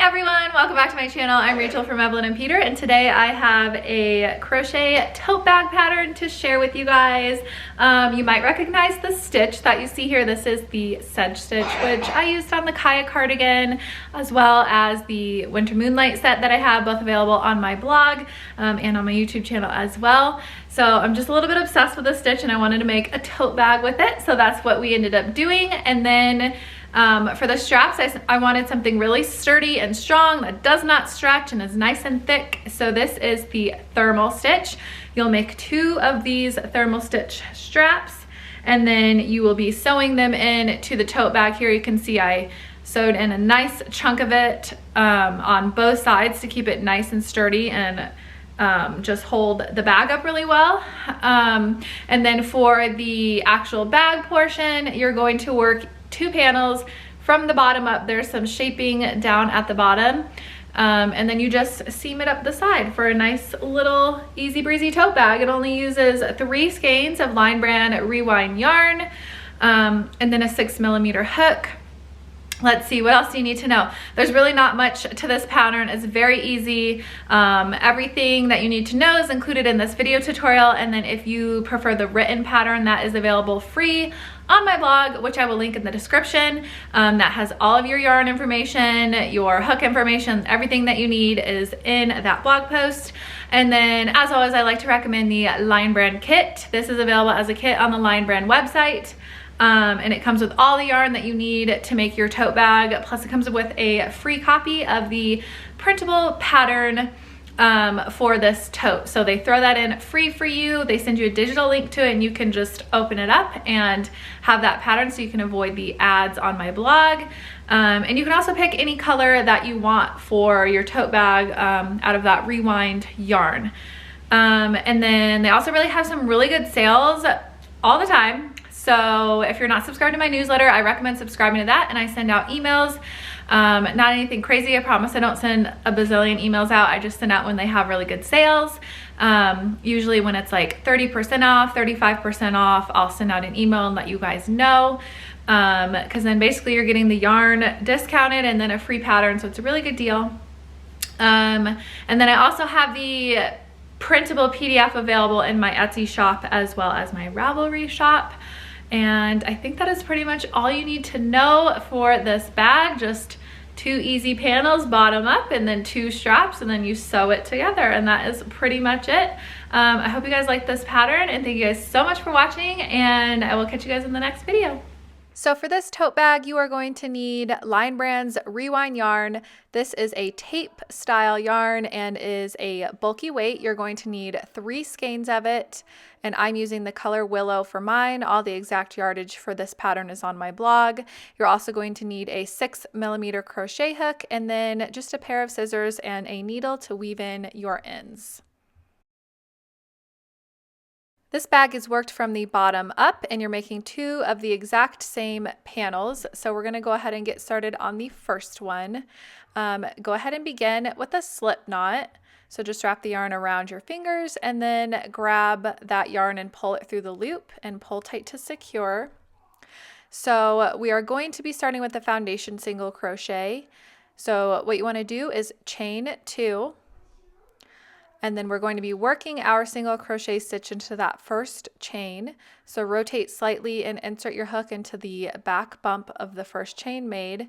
everyone, welcome back to my channel. I'm Rachel from EvelynAndPeter, and today I have a crochet tote bag pattern to share with you guys. You might recognize the stitch that you see here. This is the sedge stitch, which I used on the Kaya cardigan, as well as the winter moonlight set that I have, both available on my blog and on my YouTube channel as well. So I'm just a little bit obsessed with this stitch and I wanted to make a tote bag with it. So that's what we ended up doing. And then for the straps, I wanted something really sturdy and strong that does not stretch and is nice and thick. So this is the thermal stitch. You'll make 2 of these thermal stitch straps, and then you will be sewing them in to the tote bag. Here you can see I sewed in a nice chunk of it on both sides to keep it nice and sturdy and just hold the bag up really well. And then for the actual bag portion, you're going to work 2 panels from the bottom up. There's some shaping down at the bottom, and then you just seam it up the side for a nice little easy breezy tote bag. It only uses 3 skeins of Line Brand Rewind yarn, and then a 6mm hook. Let's see, what else do you need to know? There's really not much to this pattern. It's very easy. Everything that you need to know is included in this video tutorial. And then if you prefer the written pattern, that is available free on my blog, which I will link in the description. That has all of your yarn information, your hook information, everything that you need is in that blog post. And then as always, I like to recommend the Line Brand kit. This is available as a kit on the Line Brand website. And it comes with all the yarn that you need to make your tote bag. Plus it comes with a free copy of the printable pattern for this tote. So they throw that in free for you. They send you a digital link to it and you can just open it up and have that pattern so you can avoid the ads on my blog. And you can also pick any color that you want for your tote bag out of that rewind yarn. And then they also really have some really good sales all the time. So if you're not subscribed to my newsletter, I recommend subscribing to that, and I send out emails. Not anything crazy, I promise I don't send a bazillion emails out. I just send out when they have really good sales. Usually when it's like 30% off, 35% off, I'll send out an email and let you guys know. Because then basically you're getting the yarn discounted and then a free pattern, so it's a really good deal. And then I also have the printable PDF available in my Etsy shop as well as my Ravelry shop. And I think that is pretty much all you need to know for this bag. Just 2 easy panels bottom up and then 2 straps, and then you sew it together, and that is pretty much it. I hope you guys like this pattern, and thank you guys so much for watching, and I will catch you guys in the next video. So for this tote bag, you are going to need Line Brand's Rewind yarn. This is a tape style yarn and is a bulky weight. You're going to need 3 skeins of it, and I'm using the color Willow for mine. All the exact yardage for this pattern is on my blog. You're also going to need a 6mm crochet hook, and then just a pair of scissors and a needle to weave in your ends. This bag is worked from the bottom up, and you're making 2 of the exact same panels. So we're going to go ahead and get started on the first one. Go ahead and begin with a slip knot. So just wrap the yarn around your fingers and then grab that yarn and pull it through the loop and pull tight to secure. So we are going to be starting with the foundation single crochet. So what you want to do is chain 2. And then we're going to be working our single crochet stitch into that first chain. So rotate slightly and insert your hook into the back bump of the first chain made.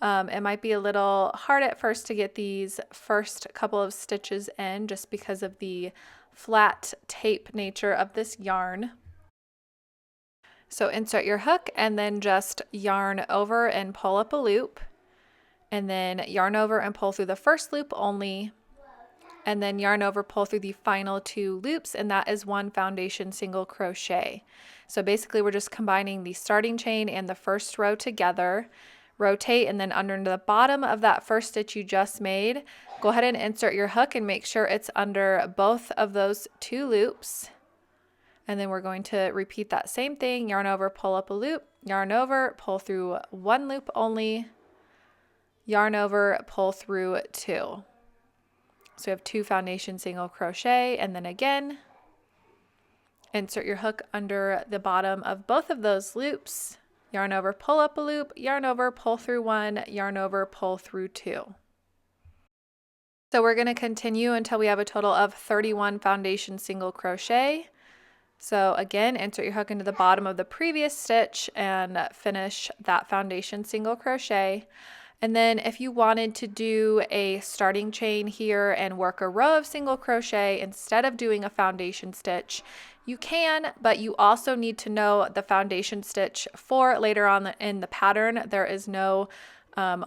It might be a little hard at first to get these first couple of stitches in just because of the flat tape nature of this yarn. So insert your hook and then just yarn over and pull up a loop. And then yarn over and pull through the first loop only. And then yarn over, pull through the final 2 loops, and that is 1 foundation single crochet. So basically we're just combining the starting chain and the first row together. Rotate, and then under the bottom of that first stitch you just made, go ahead and insert your hook and make sure it's under both of those 2 loops. And then we're going to repeat that same thing, yarn over, pull up a loop, yarn over, pull through 1 loop only, yarn over, pull through 2. So we have 2 foundation single crochet, and then again, insert your hook under the bottom of both of those loops, yarn over, pull up a loop, yarn over, pull through 1, yarn over, pull through 2. So we're going to continue until we have a total of 31 foundation single crochet. So again, insert your hook into the bottom of the previous stitch and finish that foundation single crochet. And then if you wanted to do a starting chain here and work a row of single crochet instead of doing a foundation stitch, you can, but you also need to know the foundation stitch for later on in the pattern. There is no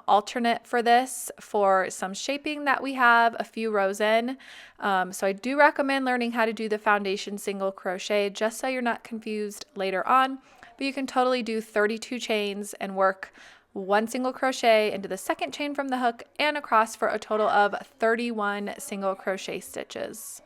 alternate for this for some shaping that we have a few rows in. So I do recommend learning how to do the foundation single crochet just so you're not confused later on, but you can totally do 32 chains and work one single crochet into the second chain from the hook and across for a total of 31 single crochet stitches.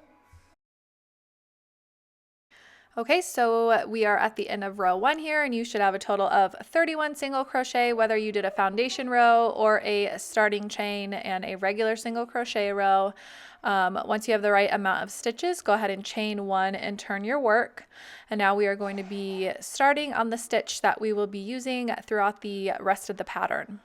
Okay, so we are at the end of row 1 here, and you should have a total of 31 single crochet, whether you did a foundation row or a starting chain and a regular single crochet row. Once you have the right amount of stitches, go ahead and chain 1 and turn your work. And now we are going to be starting on the stitch that we will be using throughout the rest of the pattern.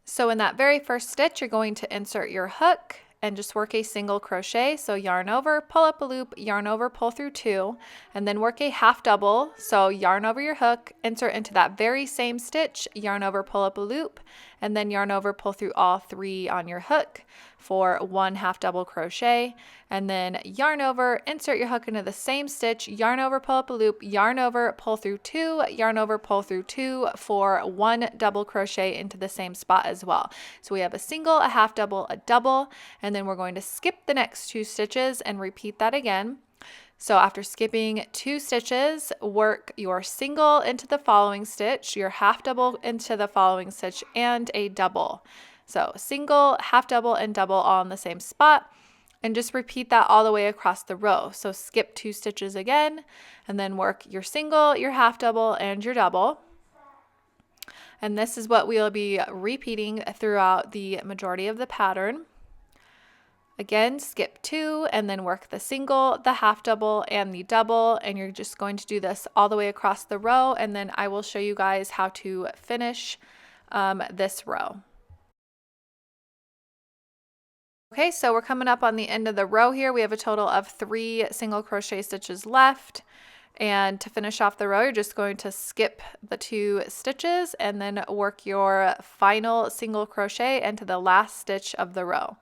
So in that very first stitch, you're going to insert your hook and just work a single crochet. So yarn over, pull up a loop, yarn over, pull through 2, and then work a half double. So yarn over your hook, insert into that very same stitch, yarn over, pull up a loop, and then yarn over, pull through all 3 on your hook for 1 half double crochet, and then yarn over, insert your hook into the same stitch, yarn over, pull up a loop, yarn over, pull through 2, yarn over, pull through 2 for 1 double crochet into the same spot as well. So we have a single, a half double, a double, and then we're going to skip the next 2 stitches and repeat that again. So after skipping 2 stitches, work your single into the following stitch, your half double into the following stitch, and a double. So single, half double, and double all in the same spot, and just repeat that all the way across the row. So skip 2 stitches again, and then work your single, your half double, and your double. And this is what we'll be repeating throughout the majority of the pattern. Again, skip 2 and then work the single, the half double, and the double, and you're just going to do this all the way across the row, and then I will show you guys how to finish this row. Okay, so we're coming up on the end of the row here. We have a total of 3 single crochet stitches left. And to finish off the row, you're just going to skip the 2 stitches and then work your final single crochet into the last stitch of the row.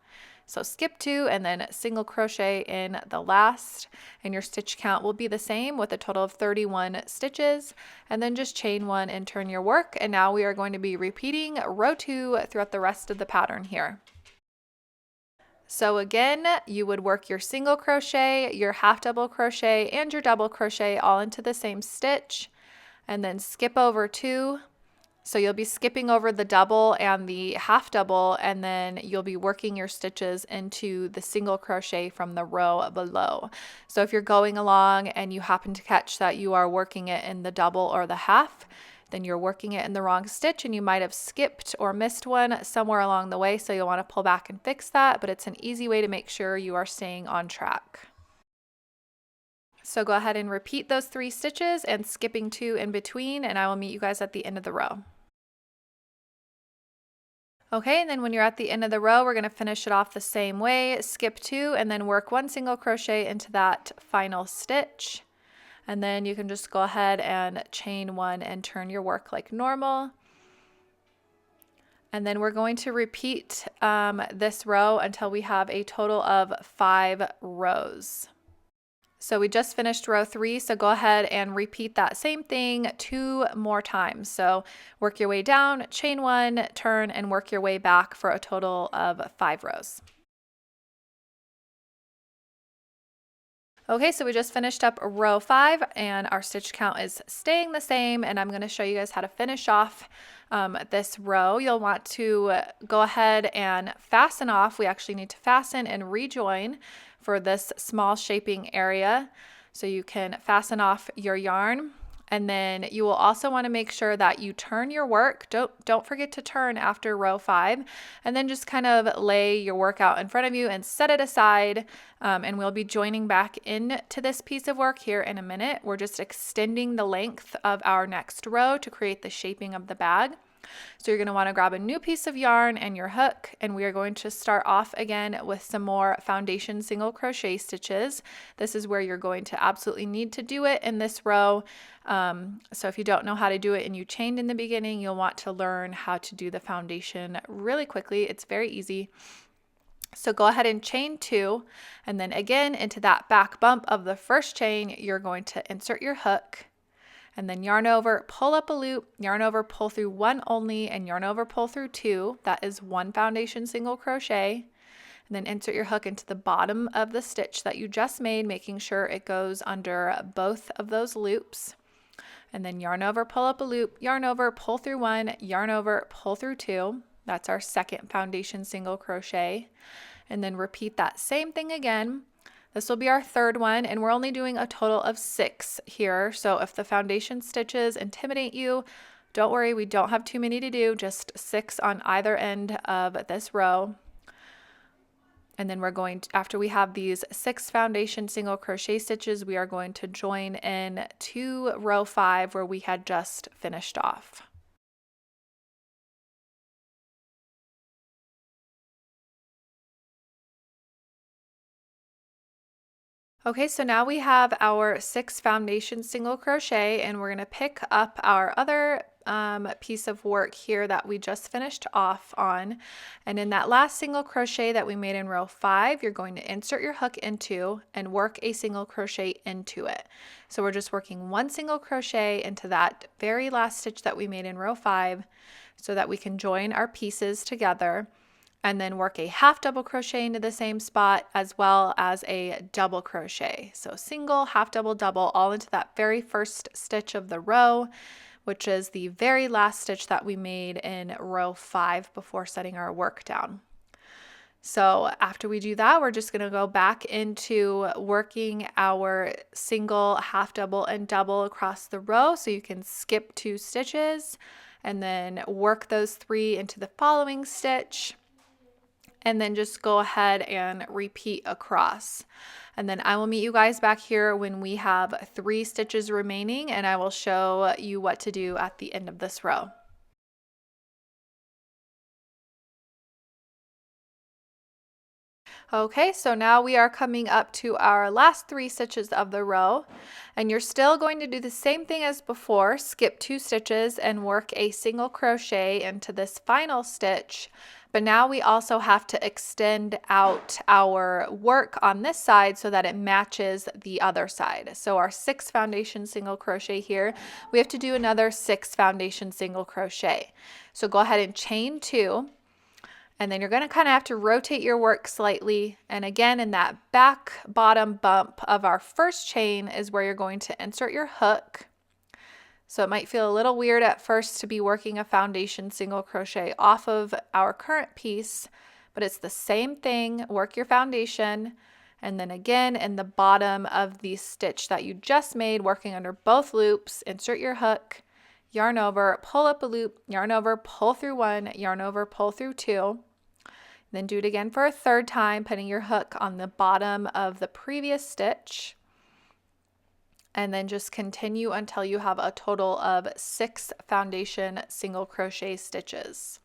So skip 2 and then single crochet in the last, and your stitch count will be the same with a total of 31 stitches, and then just chain 1 and turn your work. And now we are going to be repeating row 2 throughout the rest of the pattern here. So again, you would work your single crochet, your half double crochet, and your double crochet all into the same stitch, and then skip over 2. So you'll be skipping over the double and the half double, and then you'll be working your stitches into the single crochet from the row below. So if you're going along and you happen to catch that you are working it in the double or the half, then you're working it in the wrong stitch and you might have skipped or missed one somewhere along the way. So you'll want to pull back and fix that, but it's an easy way to make sure you are staying on track. So go ahead and repeat those 3 stitches and skipping 2 in between, and I will meet you guys at the end of the row. Okay, and then when you're at the end of the row, we're going to finish it off the same way. Skip 2 and then work 1 single crochet into that final stitch. And then you can just go ahead and chain 1 and turn your work like normal. And then we're going to repeat this row until we have a total of 5 rows. So we just finished row 3, so go ahead and repeat that same thing 2 more times. So work your way down, chain 1, turn, and work your way back for a total of 5 rows. Okay, so we just finished up row 5 and our stitch count is staying the same, and I'm going to show you guys how to finish off this row. You'll want to go ahead and fasten off. We actually need to fasten and rejoin for this small shaping area. So you can fasten off your yarn, and then you will also want to make sure that you turn your work. Don't forget to turn after row 5, and then just kind of lay your work out in front of you and set it aside. And we'll be joining back into this piece of work here in a minute. We're just extending the length of our next row to create the shaping of the bag. So you're going to want to grab a new piece of yarn and your hook, and we are going to start off again with some more foundation single crochet stitches. This is where you're going to absolutely need to do it in this row. So if you don't know how to do it and you chained in the beginning, you'll want to learn how to do the foundation really quickly. It's very easy. So go ahead and chain 2, and then again into that back bump of the first chain, you're going to insert your hook, and then yarn over, pull up a loop, yarn over, pull through 1 only, and yarn over, pull through 2. That is 1 foundation single crochet. And then insert your hook into the bottom of the stitch that you just made, making sure it goes under both of those loops. And then yarn over, pull up a loop, yarn over, pull through 1, yarn over, pull through 2. That's our second foundation single crochet. And then repeat that same thing again. This will be our third one, and we're only doing a total of 6 here. So if the foundation stitches intimidate you, don't worry, we don't have too many to do, just 6 on either end of this row. And then we're going to, after we have these 6 foundation single crochet stitches, we are going to join in to row 5 where we had just finished off. Okay, so now we have our 6 foundation single crochet, and we're going to pick up our other piece of work here that we just finished off on. And in that last single crochet that we made in row 5, you're going to insert your hook into and work a single crochet into it. So we're just working 1 single crochet into that very last stitch that we made in row 5 so that we can join our pieces together, and then work a half double crochet into the same spot as well as a double crochet. So single, half double, double, all into that very first stitch of the row, which is the very last stitch that we made in row 5 before setting our work down. So after we do that, we're just going to go back into working our single, half double, and double across the row. So you can skip 2 stitches and then work those 3 into the following stitch, and then just go ahead and repeat across. And then I will meet you guys back here when we have 3 stitches remaining, and I will show you what to do at the end of this row. Okay, so now we are coming up to our last 3 stitches of the row, and you're still going to do the same thing as before, skip 2 stitches and work a single crochet into this final stitch. But now we also have to extend out our work on this side so that it matches the other side. So our 6 foundation single crochet here, we have to do another 6 foundation single crochet. So go ahead and chain 2, and then you're going to kind of have to rotate your work slightly. And again, in that back bottom bump of our first chain is where you're going to insert your hook. So it might feel a little weird at first to be working a foundation single crochet off of our current piece, but it's the same thing. Work your foundation, and then again in the bottom of the stitch that you just made, working under both loops, insert your hook, yarn over, pull up a loop, yarn over, pull through 1, yarn over, pull through 2. Then do it again for a 3rd time, putting your hook on the bottom of the previous stitch. And then just continue until you have a total of 6 foundation single crochet stitches.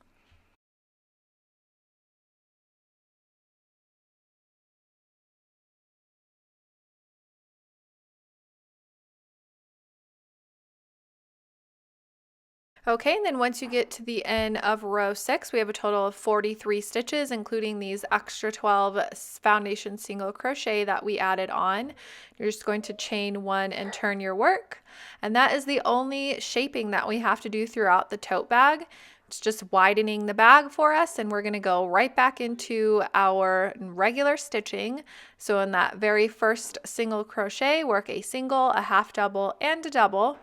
Okay, and then once you get to the end of row 6, we have a total of 43 stitches, including these extra 12 foundation single crochet that we added on. You're just going to chain 1 and turn your work. And that is the only shaping that we have to do throughout the tote bag. It's just widening the bag for us, and we're going to go right back into our regular stitching. So in that very first single crochet, work a single, a half double, and a double.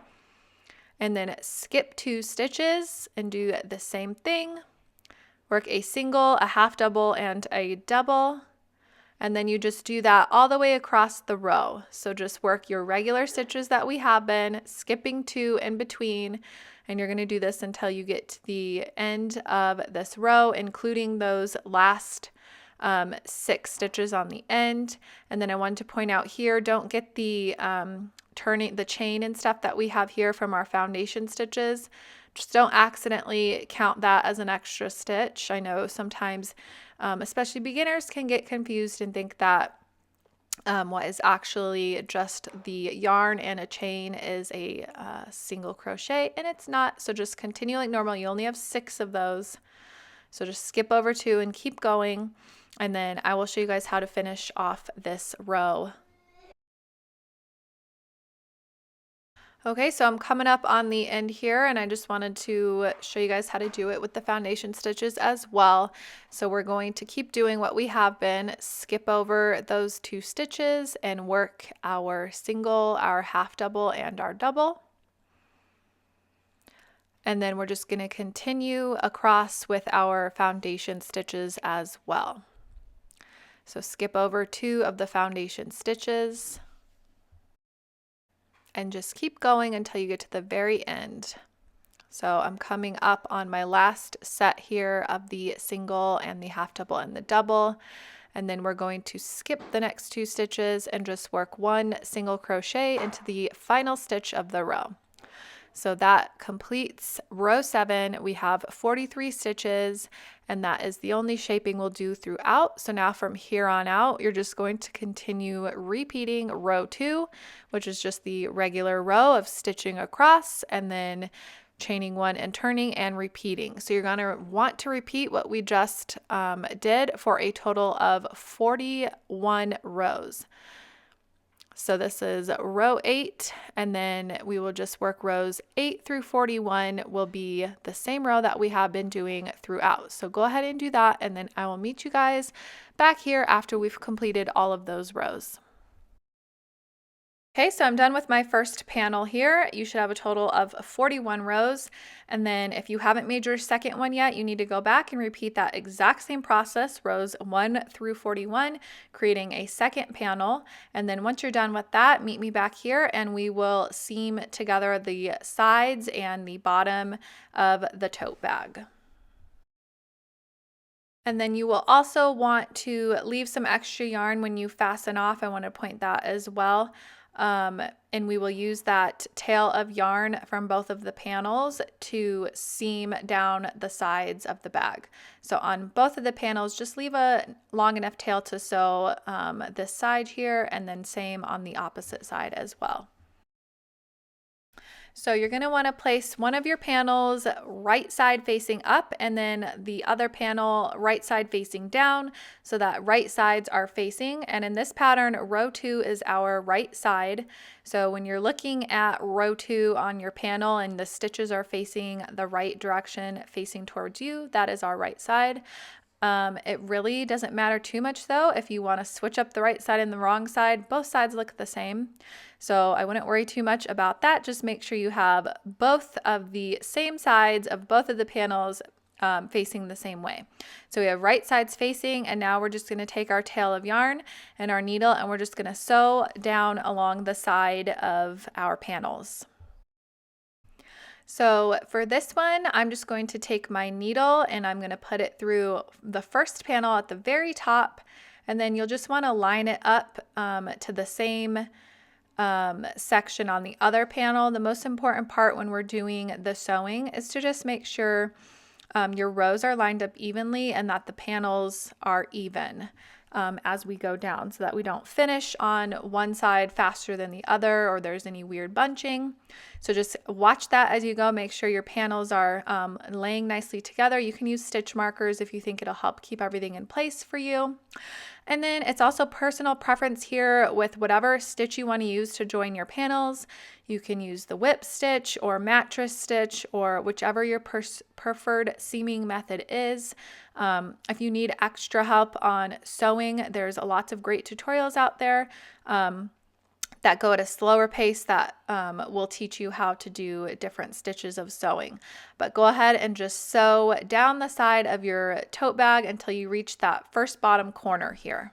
And then skip 2 stitches and do the same thing. Work a single, a half double, and a double. And then you just do that all the way across the row. So just work your regular stitches that we have been, skipping 2 in between. And you're going to do this until you get to the end of this row, including those last 6 stitches on the end. And then I wanted to point out here, don't get the turning the chain and stuff that we have here from our foundation stitches. Just don't accidentally count that as an extra stitch. I know sometimes, especially beginners, can get confused and think that what is actually just the yarn and a chain is a single crochet, and it's not. So just continue like normal. You only have 6 of those. So just skip over 2 and keep going. And then I will show you guys how to finish off this row. Okay, so I'm coming up on the end here, and I just wanted to show you guys how to do it with the foundation stitches as well. So we're going to keep doing what we have been, skip over those 2 stitches and work our single, our half double, and our double. And then we're just going to continue across with our foundation stitches as well. So skip over 2 of the foundation stitches and just keep going until you get to the very end. So I'm coming up on my last set here of the single and the half double and the double. And then we're going to skip the next 2 stitches and just work 1 single crochet into the final stitch of the row. So that completes row 7. We have 43 stitches, and that is the only shaping we'll do throughout. So now from here on out, you're just going to continue repeating row 2, which is just the regular row of stitching across and then chaining 1 and turning and repeating. So you're going to want to repeat what we just did for a total of 41 rows. So this is row 8, and then we will just work rows 8 through 41 will be the same row that we have been doing throughout. So go ahead and do that, and then I will meet you guys back here after we've completed all of those rows. Okay, so I'm done with my first panel here. You should have a total of 41 rows. And then if you haven't made your second one yet, you need to go back and repeat that exact same process, rows 1 through 41, creating a second panel. And then once you're done with that, meet me back here and we will seam together the sides and the bottom of the tote bag. And then you will also want to leave some extra yarn when you fasten off. I want to point that as well. And we will use that tail of yarn from both of the panels to seam down the sides of the bag. So on both of the panels, just leave a long enough tail to sew this side here, and then same on the opposite side as well. So you're going to want to place one of your panels right side facing up and then the other panel right side facing down so that right sides are facing. And in this pattern, row 2 is our right side. So when you're looking at row 2 on your panel and the stitches are facing the right direction, facing towards you, that is our right side. It really doesn't matter too much though if you want to switch up the right side and the wrong side. Both sides look the same, so I wouldn't worry too much about that. Just make sure you have both of the same sides of both of the panels facing the same way. So we have right sides facing, and now we're just going to take our tail of yarn and our needle and we're just going to sew down along the side of our panels. So for this one, I'm just going to take my needle and I'm going to put it through the first panel at the very top, and then you'll just want to line it up to the same section on the other panel. The most important part when we're doing the sewing is to just make sure your rows are lined up evenly and that the panels are even as we go down, so that we don't finish on one side faster than the other or there's any weird bunching. So just watch that as you go. Make sure your panels are laying nicely together. You can use stitch markers if you think it'll help keep everything in place for you. And then it's also personal preference here with whatever stitch you want to use to join your panels. You can use the whip stitch or mattress stitch or whichever your preferred seaming method is. If you need extra help on sewing, there's lots of great tutorials out there that go at a slower pace that will teach you how to do different stitches of sewing. But go ahead and just sew down the side of your tote bag until you reach that first bottom corner here.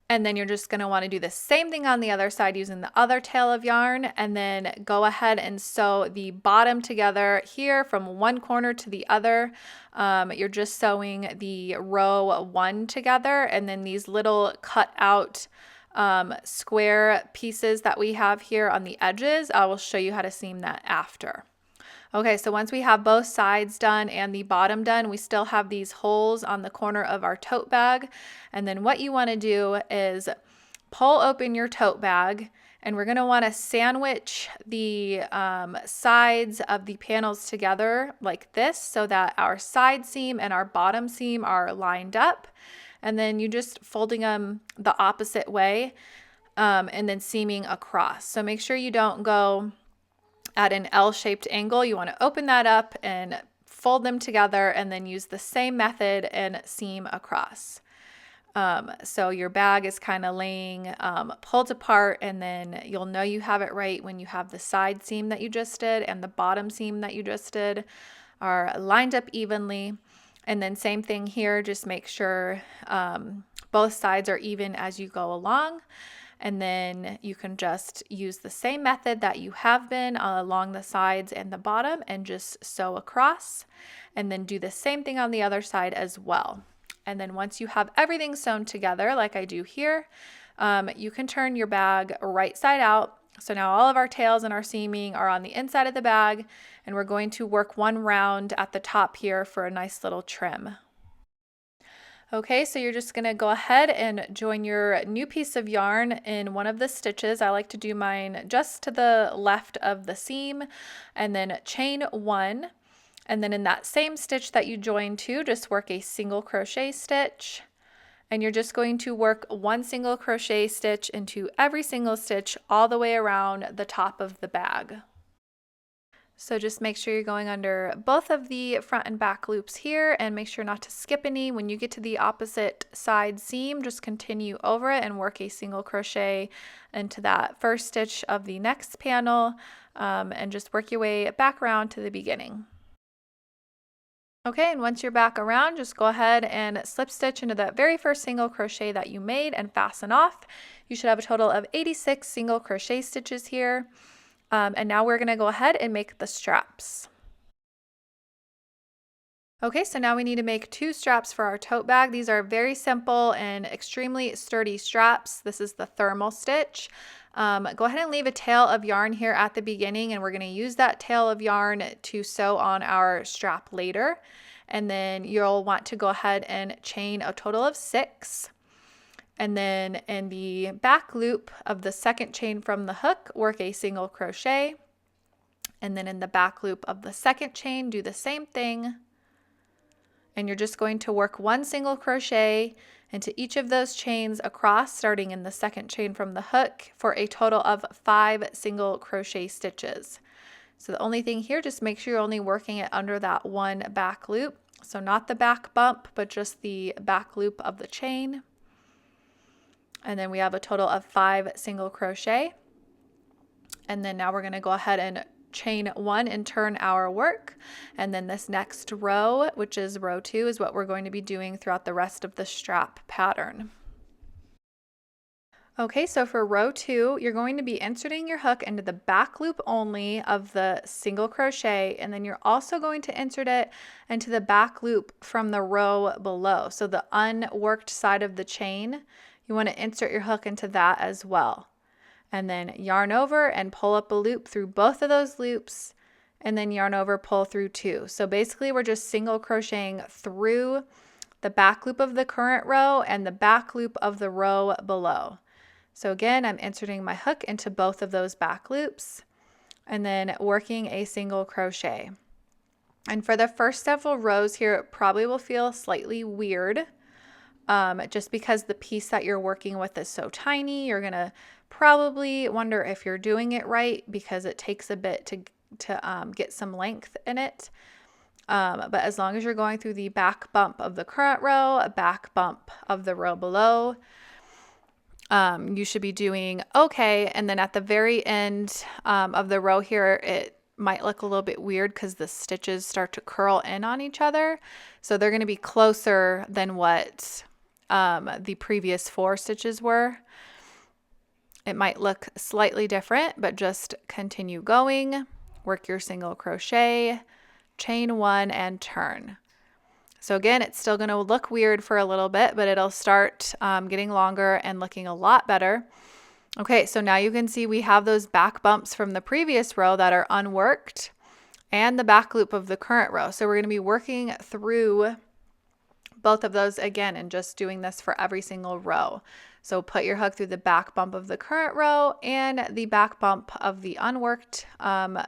And then you're just going to want to do the same thing on the other side using the other tail of yarn, and then go ahead and sew the bottom together here from one corner to the other. You're just sewing the row 1 together, and then these little cut out square pieces that we have here on the edges, I will show you how to seam that after. Okay, so once we have both sides done and the bottom done, we still have these holes on the corner of our tote bag. And then what you want to do is pull open your tote bag, and we're going to want to sandwich the sides of the panels together like this so that our side seam and our bottom seam are lined up. And then you just folding them the opposite way and then seaming across. So make sure you don't go at an L-shaped angle. You want to open that up and fold them together and then use the same method and seam across. So your bag is kind of laying pulled apart, and then you'll know you have it right when you have the side seam that you just did and the bottom seam that you just did are lined up evenly. And then same thing here, just make sure both sides are even as you go along. And then you can just use the same method that you have been along the sides and the bottom and just sew across, and then do the same thing on the other side as well. And then once you have everything sewn together like I do here, you can turn your bag right side out. So now all of our tails and our seaming are on the inside of the bag, and we're going to work one round at the top here for a nice little trim. Okay, so you're just going to go ahead and join your new piece of yarn in one of the stitches. I like to do mine just to the left of the seam, and then chain one. And then in that same stitch that you joined to, just work a single crochet stitch. And you're just going to work one single crochet stitch into every single stitch all the way around the top of the bag. So just make sure you're going under both of the front and back loops here, and make sure not to skip any. When you get to the opposite side seam, just continue over it and work a single crochet into that first stitch of the next panel, and just work your way back around to the beginning. Okay, and once you're back around, just go ahead and slip stitch into that very first single crochet that you made and fasten off. You should have a total of 86 single crochet stitches here. And now we're going to go ahead and make the straps. Okay, so now we need to make 2 straps for our tote bag. These are very simple and extremely sturdy straps. This is the thermal stitch. Go ahead and leave a tail of yarn here at the beginning, and we're going to use that tail of yarn to sew on our strap later. And then you'll want to go ahead and chain a total of 6. And then in the back loop of the second chain from the hook, work a single crochet. And then in the back loop of the second chain, do the same thing. And you're just going to work one single crochet into each of those chains across, starting in the second chain from the hook, for a total of 5 single crochet stitches. So the only thing here, just make sure you're only working it under that one back loop. So not the back bump, but just the back loop of the chain. And then we have a total of 5 single crochet. And then now we're going to go ahead and chain 1 and turn our work. And then this next row, which is row 2, is what we're going to be doing throughout the rest of the strap pattern. Okay, so for row 2, you're going to be inserting your hook into the back loop only of the single crochet, and then you're also going to insert it into the back loop from the row below. So the unworked side of the chain, you want to insert your hook into that as well. And then yarn over and pull up a loop through both of those loops, and then yarn over, pull through 2. So basically we're just single crocheting through the back loop of the current row and the back loop of the row below. So again, I'm inserting my hook into both of those back loops and then working a single crochet. And for the first several rows here, it probably will feel slightly weird. Just because the piece that you're working with is so tiny. You're gonna probably wonder if you're doing it right, because it takes a bit to get some length in it. But as long as you're going through the back bump of the current row, a back bump of the row below, you should be doing okay. And then at the very end of the row here, it might look a little bit weird because the stitches start to curl in on each other. So they're going to be closer than what the previous 4 stitches were. It might look slightly different, but just continue going, work your single crochet, chain 1 and turn. So again, it's still going to look weird for a little bit, but it'll start getting longer and looking a lot better. Okay, so now you can see we have those back bumps from the previous row that are unworked. and the back loop of the current row. So we're going to be working through both of those again and just doing this for every single row. So put your hook through the back bump of the current row and the back bump of the unworked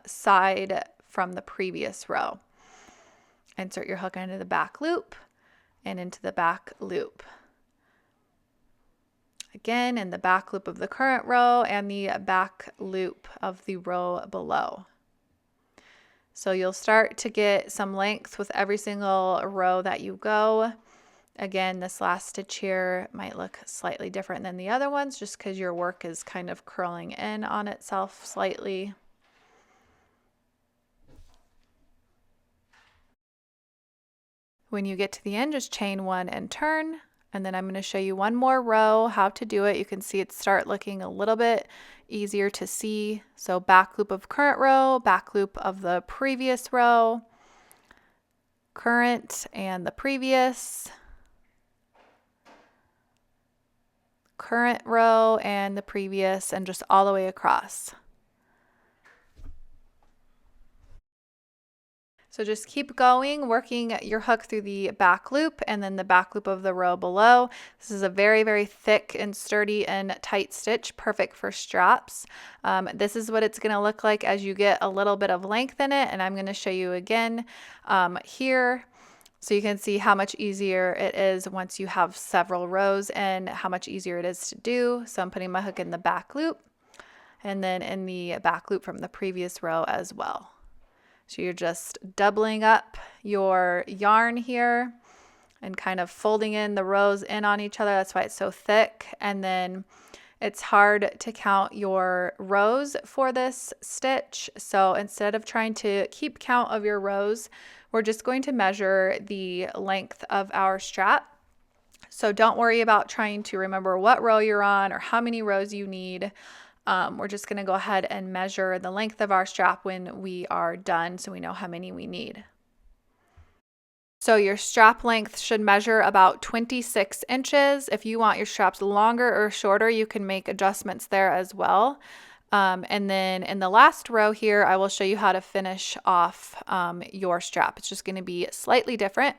side from the previous row. Insert your hook into the back loop and into the back loop. Again, in the back loop of the current row and the back loop of the row below. So you'll start to get some length with every single row that you go. Again, this last stitch here might look slightly different than the other ones just because your work is kind of curling in on itself slightly. When you get to the end, just chain one and turn. And then I'm going to show you one more row, how to do it. You can see it start looking a little bit easier to see. So back loop of current row, back loop of the previous row, current and the previous, current row and the previous, and just all the way across. So just keep going, working your hook through the back loop and then the back loop of the row below. This is a very, very thick and sturdy and tight stitch, perfect for straps. This is what it's going to look like as you get a little bit of length in it. And I'm going to show you again here so you can see how much easier it is once you have several rows and how much easier it is to do. So I'm putting my hook in the back loop and then in the back loop from the previous row as well. So you're just doubling up your yarn here and kind of folding in the rows in on each other. That's why it's so thick. And then it's hard to count your rows for this stitch. So instead of trying to keep count of your rows, we're just going to measure the length of our strap. So don't worry about trying to remember what row you're on or how many rows you need. We're just going to go ahead and measure the length of our strap when we are done so we know how many we need. So your strap length should measure about 26 inches. If you want your straps longer or shorter, you can make adjustments there as well. And then in the last row here, I will show you how to finish off your strap. It's just going to be slightly different.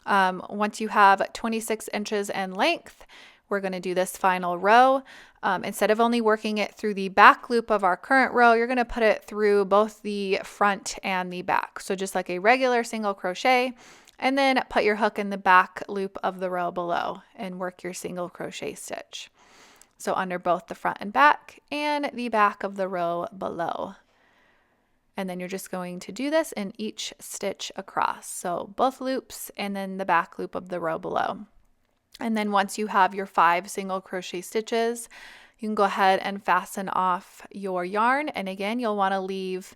Once you have 26 inches in length, we're going to do this final row. Instead of only working it through the back loop of our current row, you're going to put it through both the front and the back. So just like a regular single crochet, and then put your hook in the back loop of the row below and work your single crochet stitch. So under both the front and back and the back of the row below. And then you're just going to do this in each stitch across. So both loops and then the back loop of the row below. And then once you have your 5 single crochet stitches, you can go ahead and fasten off your yarn. And again, you'll want to leave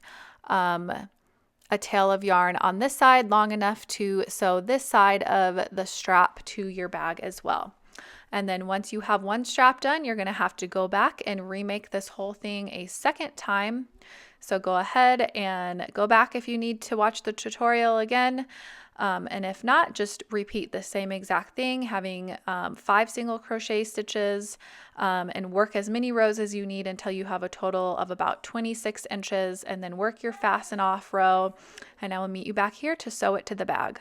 a tail of yarn on this side long enough to sew this side of the strap to your bag as well. And then once you have one strap done, you're going to have to go back and remake this whole thing a second time. So go ahead and go back if you need to watch the tutorial again. And if not, just repeat the same exact thing, having 5 single crochet stitches and work as many rows as you need until you have a total of about 26 inches, and then work your fasten off row. And I will meet you back here to sew it to the bag.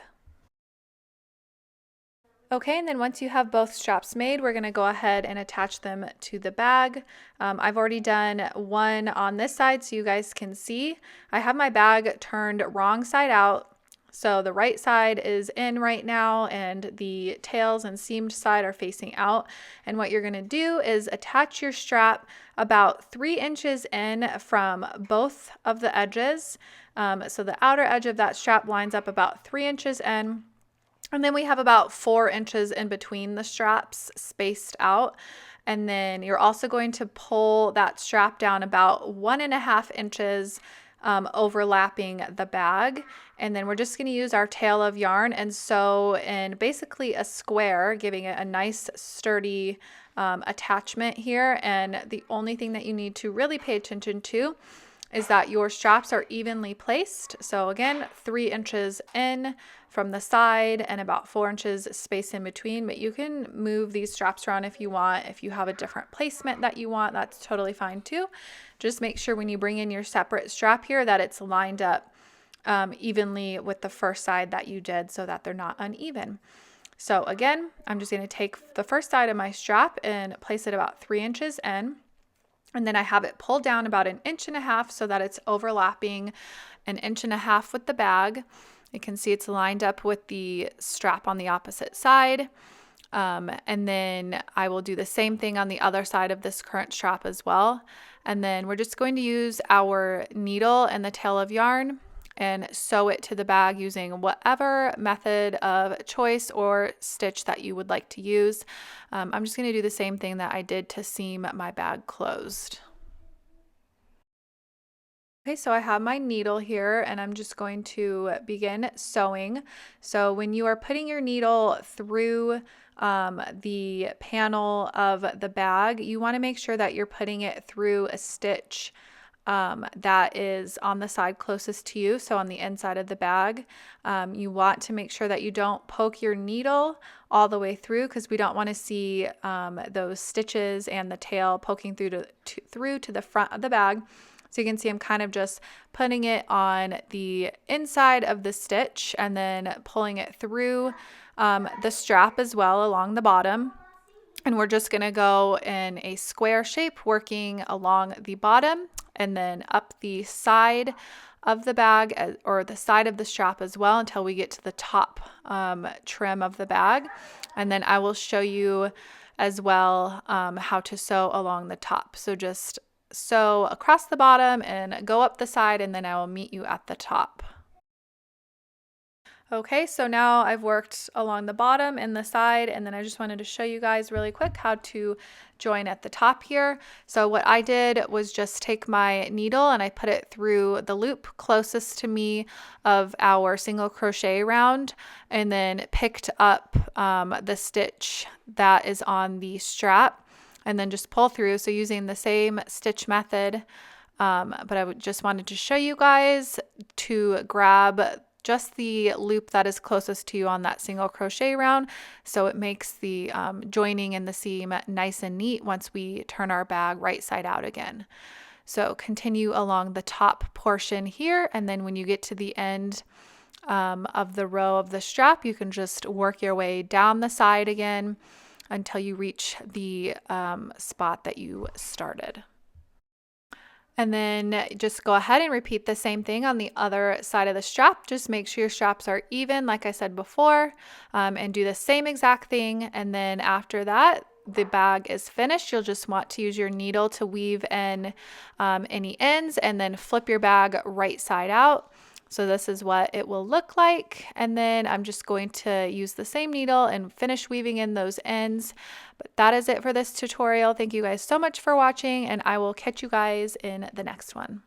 Okay, and then once you have both straps made, we're going to go ahead and attach them to the bag. I've already done one on this side so you guys can see. I have my bag turned wrong side out. So the right side is in right now and the tails and seamed side are facing out. And what you're going to do is attach your strap about 3 inches in from both of the edges. So the outer edge of that strap lines up about 3 inches in. And then we have about 4 inches in between the straps spaced out. And then you're also going to pull that strap down about 1.5 inches overlapping the bag. And then we're just going to use our tail of yarn and sew in basically a square, giving it a nice sturdy attachment here. And the only thing that you need to really pay attention to is that your straps are evenly placed. So again, 3 inches in from the side and about 4 inches space in between, but you can move these straps around if you want. If you have a different placement that you want, that's totally fine too. Just make sure when you bring in your separate strap here that it's lined up evenly with the first side that you did so that they're not uneven. So again, I'm just going to take the first side of my strap and place it about 3 inches in. And then I have it pulled down about 1.5 inches so that it's overlapping 1.5 inches with the bag. You can see it's lined up with the strap on the opposite side. And then I will do the same thing on the other side of this current strap as well. And then we're just going to use our needle and the tail of yarn and sew it to the bag using whatever method of choice or stitch that you would like to use. I'm just going to do the same thing that I did to seam my bag closed. Okay, so I have my needle here and I'm just going to begin sewing. So when you are putting your needle through the panel of the bag, you want to make sure that you're putting it through a stitch that is on the side closest to you, so on the inside of the bag. You want to make sure that you don't poke your needle all the way through because we don't want to see those stitches and the tail poking through to the front of the bag. So you can see I'm kind of just putting it on the inside of the stitch and then pulling it through the strap as well along the bottom. And we're just going to go in a square shape working along the bottom and then up the side of the bag or the side of the strap as well until we get to the top trim of the bag. And then I will show you as well how to sew along the top. So just sew across the bottom and go up the side, and then I will meet you at the top. Okay, so now I've worked along the bottom and the side, and then I just wanted to show you guys really quick how to join at the top here. So what I did was just take my needle and I put it through the loop closest to me of our single crochet round, and then picked up the stitch that is on the strap and then just pull through. So using the same stitch method, but I just wanted to show you guys to grab just the loop that is closest to you on that single crochet round, so it makes the joining in the seam nice and neat once we turn our bag right side out again. So continue along the top portion here, and then when you get to the end of the row of the strap, you can just work your way down the side again until you reach the spot that you started. And then just go ahead and repeat the same thing on the other side of the strap. Just make sure your straps are even, like I said before, and do the same exact thing. And then after that, the bag is finished. You'll just want to use your needle to weave in any ends and then flip your bag right side out. So this is what it will look like. And then I'm just going to use the same needle and finish weaving in those ends. But that is it for this tutorial. Thank you guys so much for watching, and I will catch you guys in the next one.